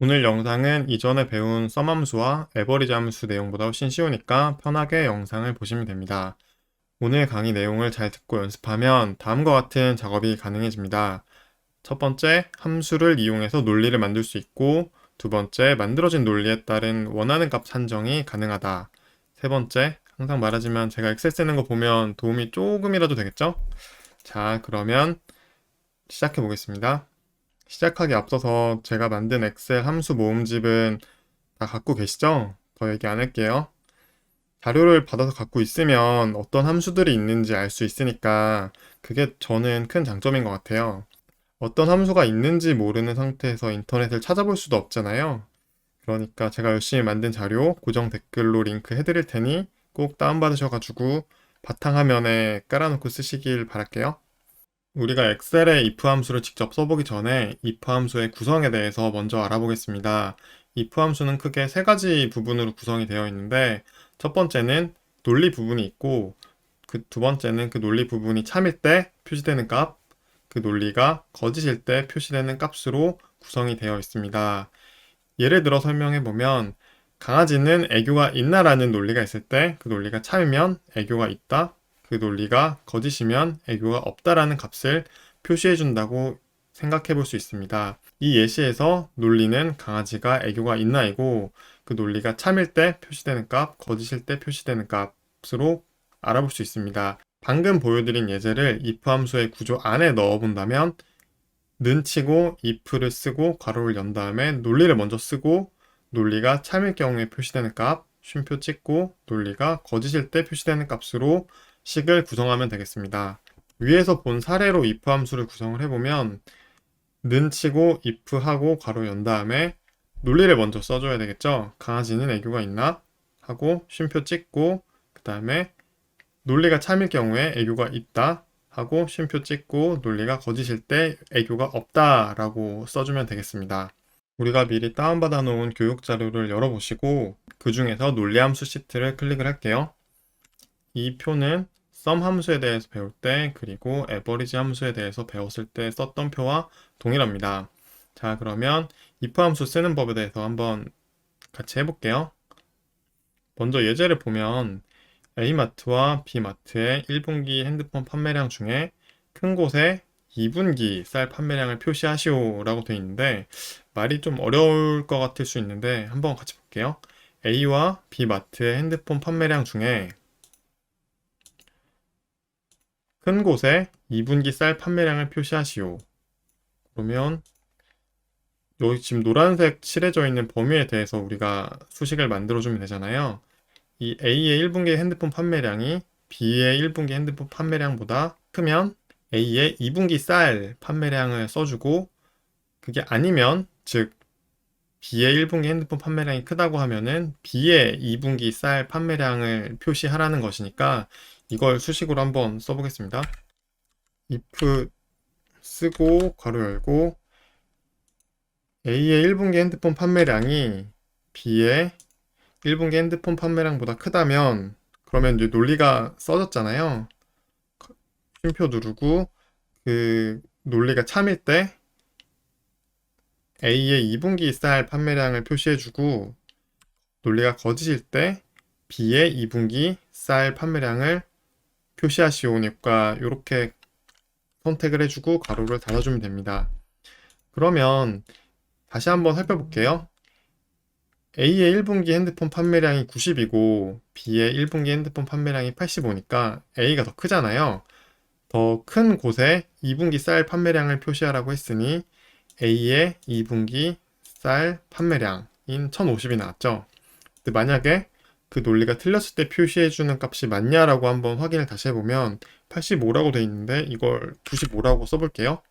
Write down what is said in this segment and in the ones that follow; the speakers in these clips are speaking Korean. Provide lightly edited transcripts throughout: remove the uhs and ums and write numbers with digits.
오늘 영상은 이전에 배운 썸 함수와 에버리지 함수 내용보다 훨씬 쉬우니까 편하게 영상을 보시면 됩니다. 오늘 강의 내용을 잘 듣고 연습하면 다음과 같은 작업이 가능해집니다. 첫 번째, 함수를 이용해서 논리를 만들 수 있고, 두 번째, 만들어진 논리에 따른 원하는 값 산정이 가능하다. 세 번째, 항상 말하지만 제가 엑셀 쓰는 거 보면 도움이 조금이라도 되겠죠? 자, 그러면 시작해 보겠습니다. 시작하기 앞서서 제가 만든 엑셀 함수 모음집은 다 갖고 계시죠? 더 얘기 안 할게요. 자료를 받아서 갖고 있으면 어떤 함수들이 있는지 알 수 있으니까 그게 저는 큰 장점인 것 같아요. 어떤 함수가 있는지 모르는 상태에서 인터넷을 찾아볼 수도 없잖아요. 그러니까 제가 열심히 만든 자료 고정 댓글로 링크 해드릴 테니 꼭 다운받으셔가지고 바탕화면에 깔아놓고 쓰시길 바랄게요. 우리가 엑셀에 if 함수를 직접 써보기 전에 if 함수의 구성에 대해서 먼저 알아보겠습니다. if 함수는 크게 세 가지 부분으로 구성이 되어 있는데 첫 번째는 논리 부분이 있고 그 두 번째는 그 논리 부분이 참일 때 표시되는 값, 그 논리가 거짓일 때 표시되는 값으로 구성이 되어 있습니다. 예를 들어 설명해 보면 강아지는 애교가 있나라는 논리가 있을 때 그 논리가 참이면 애교가 있다, 그 논리가 거짓이면 애교가 없다라는 값을 표시해 준다고 생각해 볼 수 있습니다. 이 예시에서 논리는 강아지가 애교가 있나이고 그 논리가 참일 때 표시되는 값, 거짓일 때 표시되는 값으로 알아볼 수 있습니다. 방금 보여드린 예제를 if 함수의 구조 안에 넣어 본다면 는 치고 if를 쓰고 괄호를 연 다음에 논리를 먼저 쓰고 논리가 참일 경우에 표시되는 값, 쉼표 찍고 논리가 거짓일 때 표시되는 값으로 식을 구성하면 되겠습니다. 위에서 본 사례로 if 함수를 구성을 해보면 는 치고 if 하고 괄호 연 다음에 논리를 먼저 써줘야 되겠죠. 강아지는 애교가 있나? 하고 쉼표 찍고 그 다음에 논리가 참일 경우에 애교가 있다 하고 쉼표 찍고 논리가 거짓일 때 애교가 없다 라고 써주면 되겠습니다. 우리가 미리 다운받아 놓은 교육 자료를 열어보시고 그 중에서 논리함수 시트를 클릭을 할게요. 이 표는 sum 함수에 대해서 배울 때 그리고 average 함수에 대해서 배웠을 때 썼던 표와 동일합니다. 자, 그러면 if 함수 쓰는 법에 대해서 한번 같이 해볼게요. 먼저 예제를 보면 A마트와 B마트의 1분기 핸드폰 판매량 중에 큰 곳에 2분기 쌀 판매량을 표시하시오 라고 되어 있는데 말이 좀 어려울 것 같을 수 있는데 한번 같이 볼게요. A와 B마트의 핸드폰 판매량 중에 큰 곳에 2분기 쌀 판매량을 표시하시오. 그러면 여기 지금 노란색 칠해져 있는 범위에 대해서 우리가 수식을 만들어주면 되잖아요. 이 A의 1분기 핸드폰 판매량이 B의 1분기 핸드폰 판매량보다 크면 A의 2분기 쌀 판매량을 써주고 그게 아니면 즉 B의 1분기 핸드폰 판매량이 크다고 하면은 B의 2분기 쌀 판매량을 표시하라는 것이니까 이걸 수식으로 한번 써보겠습니다. if 쓰고 괄호 열고 A의 1분기 핸드폰 판매량이 B의 1분기 핸드폰 판매량보다 크다면 그러면 이제 논리가 써졌잖아요. 쉼표 누르고 그 논리가 참일 때 A의 2분기 쌀 판매량을 표시해주고 논리가 거짓일 때 B의 2분기 쌀 판매량을 표시하시오니까 이렇게 선택을 해주고 가로를 닫아주면 됩니다. 그러면 다시 한번 살펴볼게요. A의 1분기 핸드폰 판매량이 90이고 B의 1분기 핸드폰 판매량이 85니까 A가 더 크잖아요. 더 큰 곳에 2분기 쌀 판매량을 표시하라고 했으니 A의 2분기 쌀 판매량인 1050이 나왔죠. 근데 만약에 그 논리가 틀렸을 때 표시해주는 값이 맞냐라고 한번 확인을 다시 해보면 85라고 돼 있는데 이걸 95라고 써볼게요.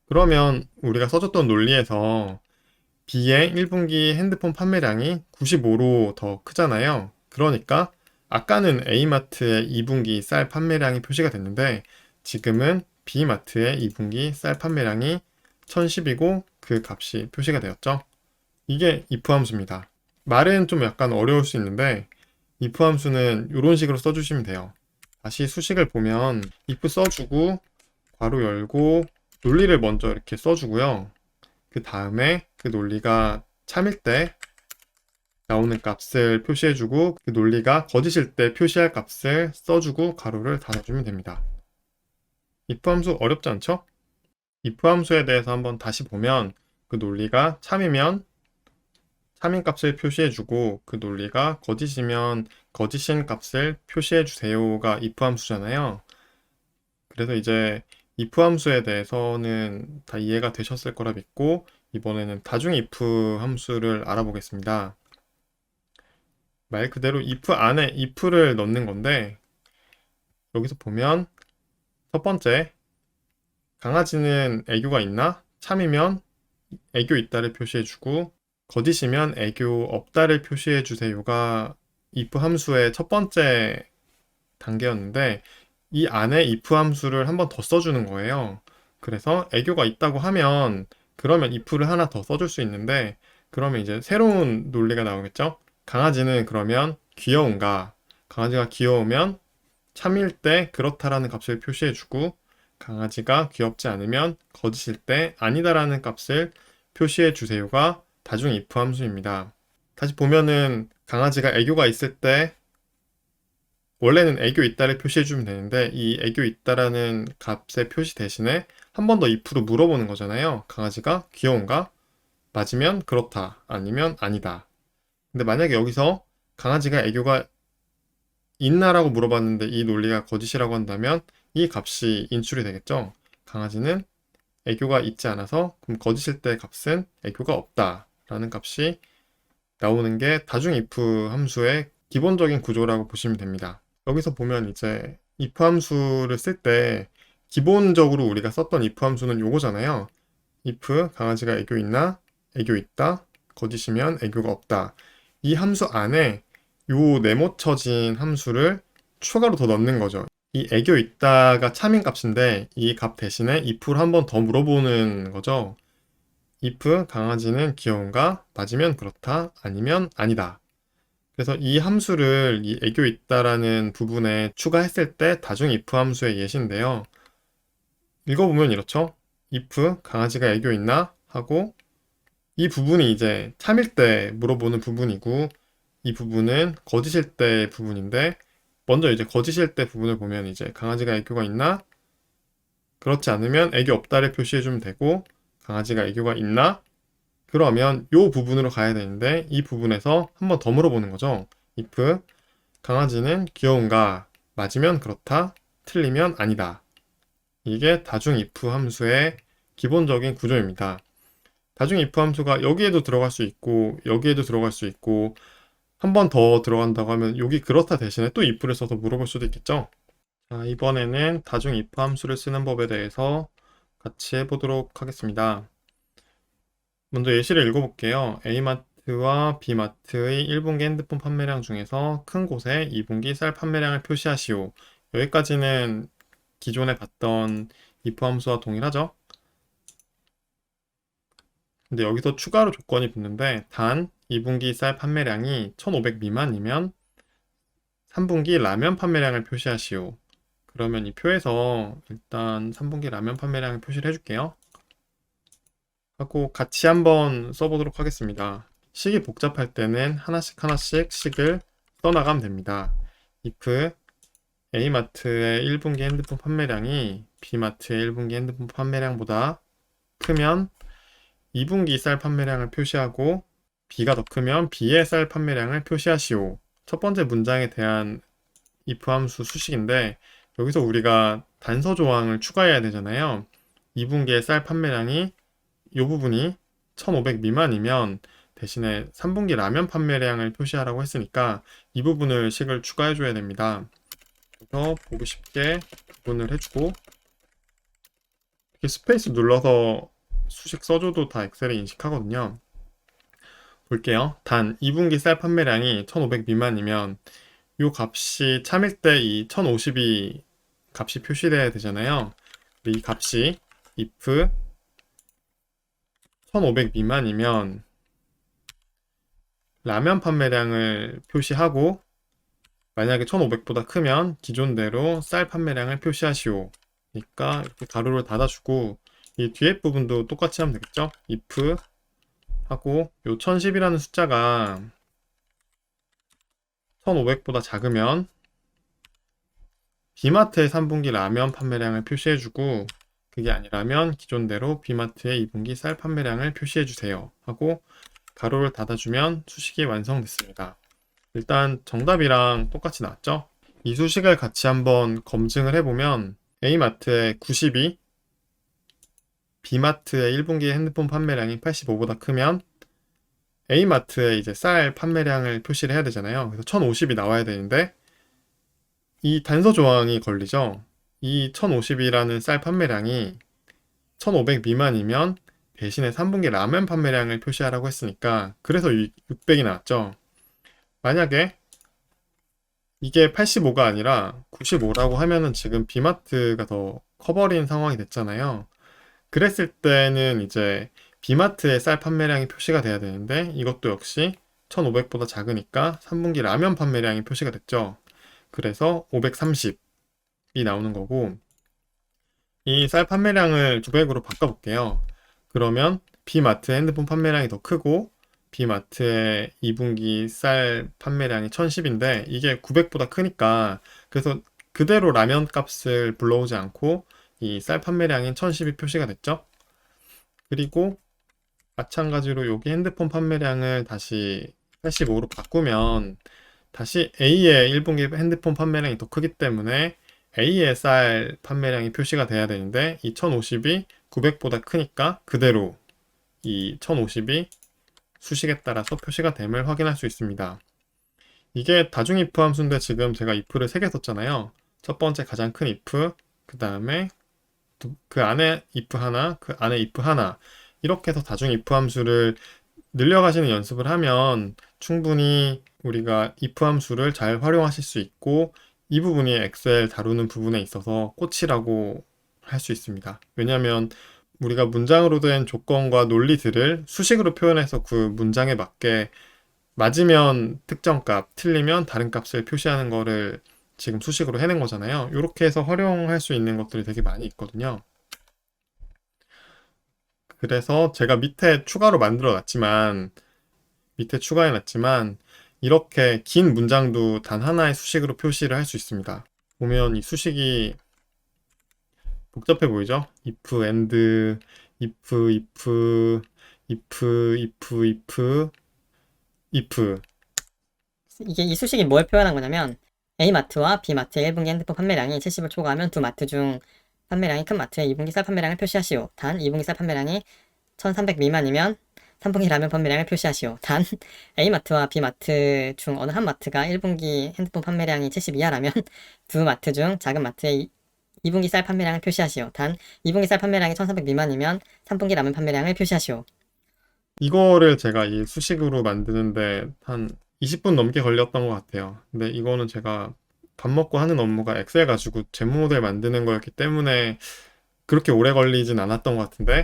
그러면 우리가 써줬던 논리에서 B의 1분기 핸드폰 판매량이 95로 더 크잖아요. 그러니까 아까는 A마트의 2분기 쌀 판매량이 표시가 됐는데 지금은 B마트의 2분기 쌀 판매량이 1010이고 그 값이 표시가 되었죠. 이게 if 함수입니다. 말은 좀 약간 어려울 수 있는데 if 함수는 이런 식으로 써주시면 돼요. 다시 수식을 보면 if 써주고 괄호 열고 논리를 먼저 이렇게 써주고요. 그 다음에 그 논리가 참일 때 나오는 값을 표시해주고 그 논리가 거짓일 때 표시할 값을 써주고 가로를 닫아주면 됩니다. if 함수 어렵지 않죠? if 함수에 대해서 한번 다시 보면 그 논리가 참이면 참인 값을 표시해주고 그 논리가 거짓이면 거짓인 값을 표시해주세요가 if 함수잖아요. 그래서 이제 if 함수에 대해서는 다 이해가 되셨을 거라 믿고 이번에는 다중 if 함수를 알아보겠습니다. 말 그대로 if 안에 if를 넣는 건데 여기서 보면 첫 번째 강아지는 애교가 있나? 참이면 애교 있다를 표시해주고 거짓이면 애교 없다를 표시해주세요가 if 함수의 첫 번째 단계였는데 이 안에 if 함수를 한 번 더 써주는 거예요. 그래서 애교가 있다고 하면 그러면 if를 하나 더 써줄 수 있는데 그러면 이제 새로운 논리가 나오겠죠? 강아지는 그러면 귀여운가? 강아지가 귀여우면 참일 때 그렇다라는 값을 표시해주고 강아지가 귀엽지 않으면 거짓일 때 아니다라는 값을 표시해주세요가 다중 if 함수입니다. 다시 보면은 강아지가 애교가 있을 때 원래는 애교 있다를 표시해주면 되는데 이 애교 있다라는 값의 표시 대신에 한 번 더 if로 물어보는 거잖아요. 강아지가 귀여운가? 맞으면 그렇다. 아니면 아니다. 근데 만약에 여기서 강아지가 애교가 있나라고 물어봤는데 이 논리가 거짓이라고 한다면 이 값이 인출이 되겠죠. 강아지는 애교가 있지 않아서 그럼 거짓일 때 값은 애교가 없다 라는 값이 나오는 게 다중 if 함수의 기본적인 구조라고 보시면 됩니다. 여기서 보면 이제 if 함수를 쓸 때 기본적으로 우리가 썼던 if 함수는 요거잖아요. if 강아지가 애교 있나? 애교 있다. 거짓이면 애교가 없다. 이 함수 안에 요 네모쳐진 함수를 추가로 더 넣는 거죠. 이 애교 있다가 참인 값인데 이 값 대신에 if를 한 번 더 물어보는 거죠. if 강아지는 귀여운가? 맞으면 그렇다. 아니면 아니다. 그래서 이 함수를 이 애교 있다라는 부분에 추가했을 때 다중 if 함수의 예시인데요. 읽어보면 이렇죠. if 강아지가 애교 있나? 하고 이 부분이 이제 참일 때 물어보는 부분이고 이 부분은 거짓일 때 부분인데 먼저 이제 거짓일 때 부분을 보면 이제 강아지가 애교가 있나? 그렇지 않으면 애교 없다를 표시해주면 되고 강아지가 애교가 있나? 그러면 이 부분으로 가야 되는데 이 부분에서 한 번 더 물어보는 거죠. if 강아지는 귀여운가? 맞으면 그렇다. 틀리면 아니다. 이게 다중 if 함수의 기본적인 구조입니다. 다중 if 함수가 여기에도 들어갈 수 있고 여기에도 들어갈 수 있고 한 번 더 들어간다고 하면 여기 그렇다 대신에 또 if를 써서 물어볼 수도 있겠죠. 자, 이번에는 다중 if 함수를 쓰는 법에 대해서 같이 해보도록 하겠습니다. 먼저 예시를 읽어볼게요. A마트와 B마트의 1분기 핸드폰 판매량 중에서 큰 곳에 2분기 쌀 판매량을 표시하시오. 여기까지는 기존에 봤던 if 함수와 동일하죠? 근데 여기서 추가로 조건이 붙는데 단 2분기 쌀 판매량이 1,500 미만이면 3분기 라면 판매량을 표시하시오. 그러면 이 표에서 일단 3분기 라면 판매량을 표시를 해줄게요. 하고 같이 한번 써보도록 하겠습니다. 식이 복잡할 때는 하나씩 하나씩 식을 써나가면 됩니다. if A마트의 1분기 핸드폰 판매량이 B마트의 1분기 핸드폰 판매량보다 크면 2분기 쌀 판매량을 표시하고 B가 더 크면 B의 쌀 판매량을 표시하시오. 첫 번째 문장에 대한 if 함수 수식인데 여기서 우리가 단서 조항을 추가해야 되잖아요. 2분기의 쌀 판매량이 이 부분이 1,500 미만이면 대신에 3분기 라면 판매량을 표시하라고 했으니까 이 부분을 식을 추가해 줘야 됩니다. 그래서 보기 쉽게 구분을 해주고 이렇게 스페이스 눌러서 수식 써줘도 다 엑셀에 인식하거든요. 볼게요. 단 2분기 쌀 판매량이 1,500 미만이면 이 값이 참일 때 이 1,050이 값이 표시돼야 되잖아요. 이 값이 if 1,500 미만이면 라면 판매량을 표시하고 만약에 1,500보다 크면 기존대로 쌀 판매량을 표시하시오. 그러니까 이렇게 가로를 닫아주고 이 뒤에 부분도 똑같이 하면 되겠죠? if 하고 요 1010이라는 숫자가 1500보다 작으면 비마트의 3분기 라면 판매량을 표시해주고 그게 아니라면 기존대로 비마트의 2분기 쌀 판매량을 표시해주세요 하고 가로를 닫아주면 수식이 완성됐습니다. 일단 정답이랑 똑같이 나왔죠? 이 수식을 같이 한번 검증을 해보면 A마트의 92, B마트의 1분기 핸드폰 판매량이 85보다 크면 A마트의 이제 쌀 판매량을 표시를 해야 되잖아요. 그래서 1050이 나와야 되는데 이 단서 조항이 걸리죠. 이 1050이라는 쌀 판매량이 1500 미만이면 대신에 3분기 라면 판매량을 표시하라고 했으니까 그래서 600이 나왔죠. 만약에 이게 85가 아니라 95라고 하면은 지금 비마트가 더 커버린 상황이 됐잖아요. 그랬을 때는 이제 비마트의 쌀 판매량이 표시가 돼야 되는데 이것도 역시 1500보다 작으니까 3분기 라면 판매량이 표시가 됐죠. 그래서 530이 나오는 거고 이 쌀 판매량을 900으로 바꿔볼게요. 그러면 비마트 핸드폰 판매량이 더 크고 비마트의 2분기 쌀 판매량이 1010인데 이게 900보다 크니까 그래서 그대로 라면 값을 불러오지 않고 이 쌀 판매량인 1010이 표시가 됐죠. 그리고 마찬가지로 여기 핸드폰 판매량을 다시 85로 바꾸면 다시 A의 1분기 핸드폰 판매량이 더 크기 때문에 A의 쌀 판매량이 표시가 돼야 되는데 이 1050이 900보다 크니까 그대로 이 1050이 수식에 따라서 표시가 됨을 확인할 수 있습니다. 이게 다중 if 함수인데 지금 제가 if를 3개 썼잖아요. 첫 번째 가장 큰 if, 그 다음에 그 안에 if 하나, 그 안에 if 하나 이렇게 해서 다중 if 함수를 늘려가시는 연습을 하면 충분히 우리가 if 함수를 잘 활용하실 수 있고 이 부분이 엑셀 다루는 부분에 있어서 꽃이라고 할 수 있습니다. 왜냐하면 우리가 문장으로 된 조건과 논리들을 수식으로 표현해서 그 문장에 맞게 맞으면 특정 값, 틀리면 다른 값을 표시하는 거를 지금 수식으로 해낸 거잖아요. 이렇게 해서 활용할 수 있는 것들이 되게 많이 있거든요. 그래서 제가 밑에 추가해 놨지만 이렇게 긴 문장도 단 하나의 수식으로 표시를 할 수 있습니다. 보면 이 수식이 복잡해 보이죠? if, and, if. 이게 이 수식이 뭘 표현한 거냐면 A마트와 B마트의 1분기 핸드폰 판매량이 70을 초과하면 두 마트 중 판매량이 큰 마트의 2분기 쌀 판매량을 표시하시오. 단 2분기 쌀 판매량이 1300 미만이면 3분기 라면 판매량을 표시하시오. 단 A마트와 B마트 중 어느 한 마트가 1분기 핸드폰 판매량이 70 이하라면 두 마트 중 작은 마트의 2분기 쌀 판매량을 표시하시오. 단 2분기 쌀 판매량이 1300 미만이면 3분기 라면 판매량을 표시하시오. 이거를 제가 이 수식으로 만드는데 한 20분 넘게 걸렸던 것 같아요. 근데 이거는 제가 밥 먹고 하는 업무가 엑셀 가지고 재무 모델 만드는 거였기 때문에 그렇게 오래 걸리진 않았던 것 같은데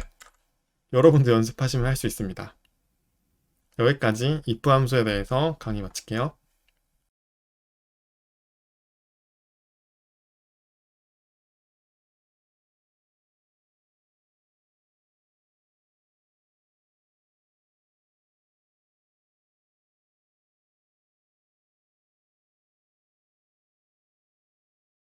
여러분도 연습하시면 할 수 있습니다. 여기까지 if 함수에 대해서 강의 마칠게요.